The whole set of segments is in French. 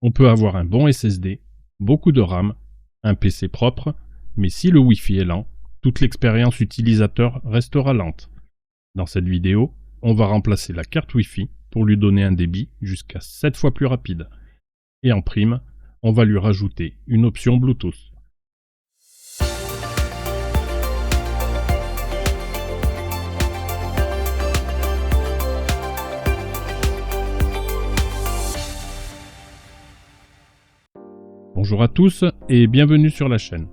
On peut avoir un bon SSD, beaucoup de RAM, un PC propre, mais si le Wi-Fi est lent, toute l'expérience utilisateur restera lente. Dans cette vidéo, on va remplacer la carte Wi-Fi pour lui donner un débit jusqu'à 7 fois plus rapide. Et en prime, on va lui rajouter une option Bluetooth. Bonjour à tous et bienvenue sur la chaîne.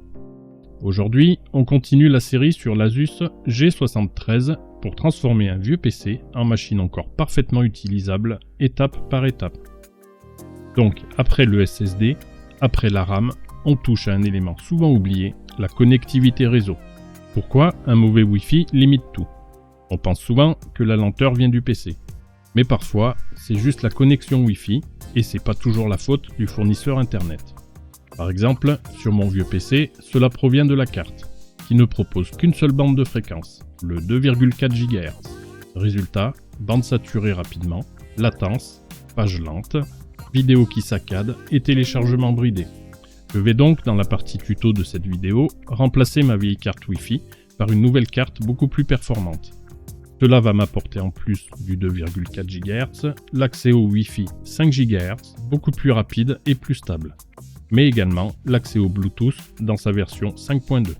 Aujourd'hui, on continue la série sur l'Asus G73 pour transformer un vieux PC en machine encore parfaitement utilisable étape par étape. Donc après le SSD, après la RAM, on touche à un élément souvent oublié, la connectivité réseau. Pourquoi un mauvais Wi-Fi limite tout? On pense souvent que la lenteur vient du PC. Mais parfois, c'est juste la connexion Wi-Fi et c'est pas toujours la faute du fournisseur internet. Par exemple, sur mon vieux PC, cela provient de la carte, qui ne propose qu'une seule bande de fréquence, le 2,4 GHz. Résultat, bande saturée rapidement, latence, page lente, vidéo qui saccade et téléchargement bridé. Je vais donc, dans la partie tuto de cette vidéo, remplacer ma vieille carte Wi-Fi par une nouvelle carte beaucoup plus performante. Cela va m'apporter en plus du 2,4 GHz, l'accès au Wi-Fi 5 GHz, beaucoup plus rapide et plus stable, mais également l'accès au Bluetooth dans sa version 5.2.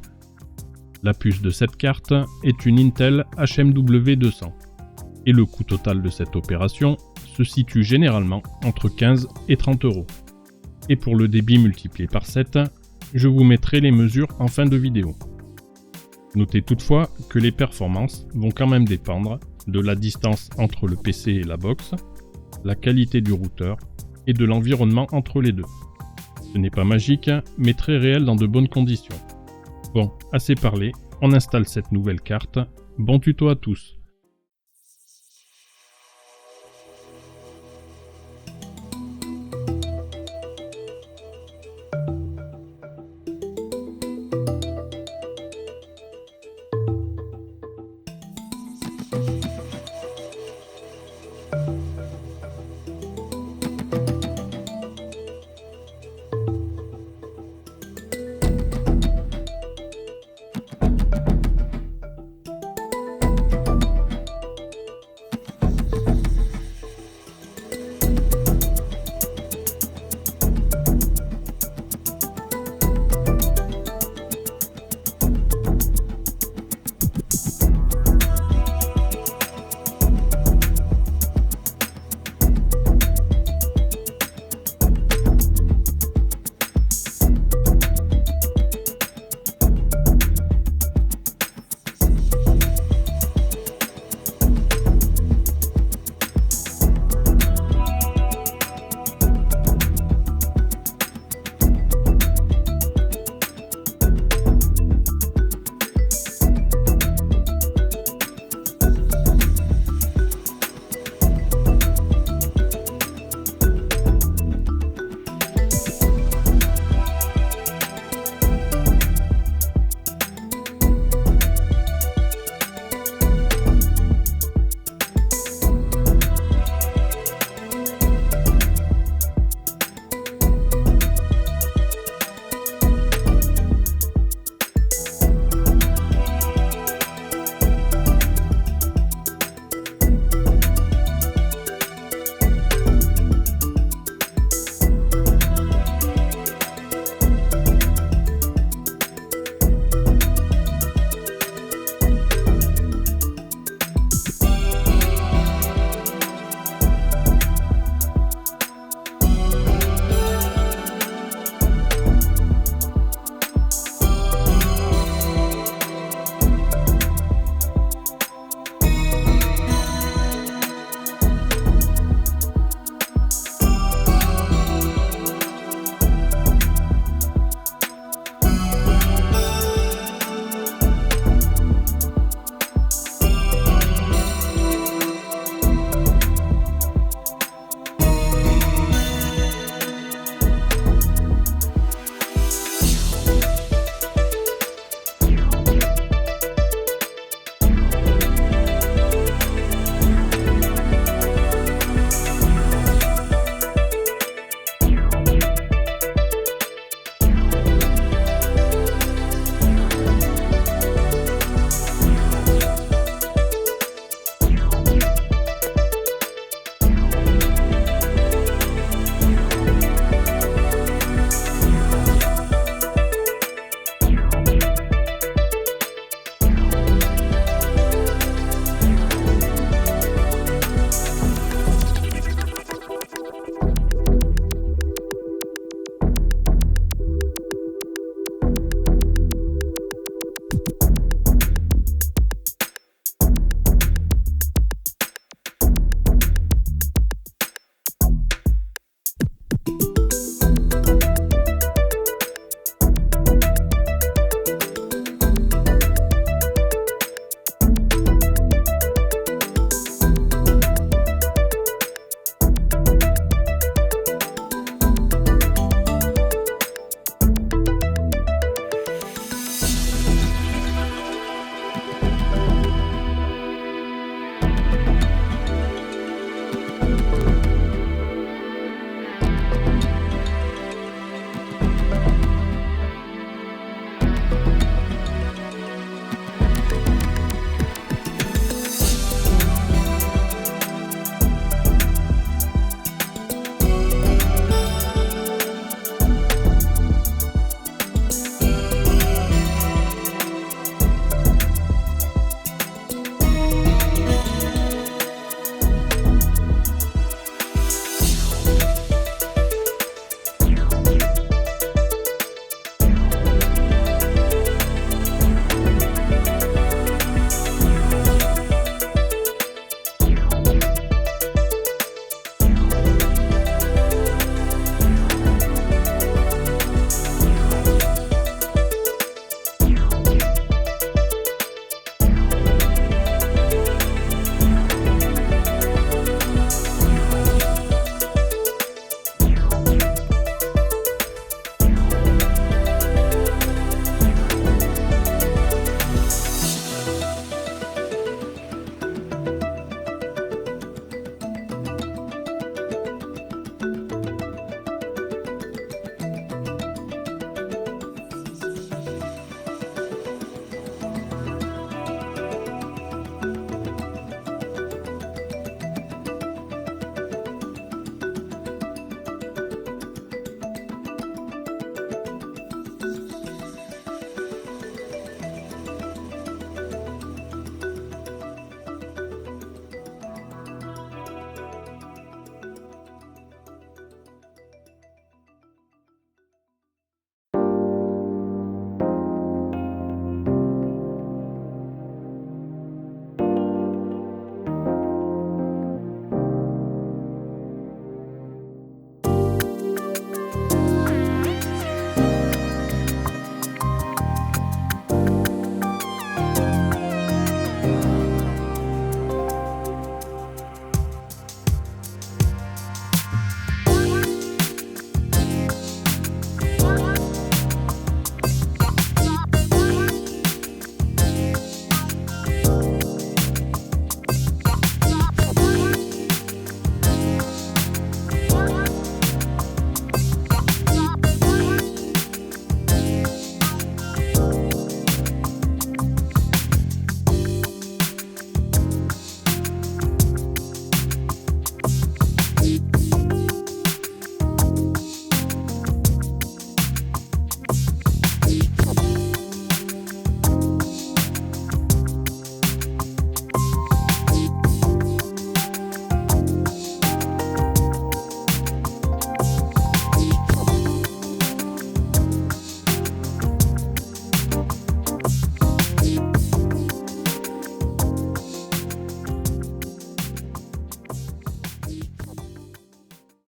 La puce de cette carte est une Intel HMW200 et le coût total de cette opération se situe généralement entre 15 et 30 euros. Et pour le débit multiplié par 7, je vous mettrai les mesures en fin de vidéo. Notez toutefois que les performances vont quand même dépendre de la distance entre le PC et la box, la qualité du routeur et de l'environnement entre les deux. Ce n'est pas magique, mais très réel dans de bonnes conditions. Bon, assez parlé, on installe cette nouvelle carte. Bon tuto à tous.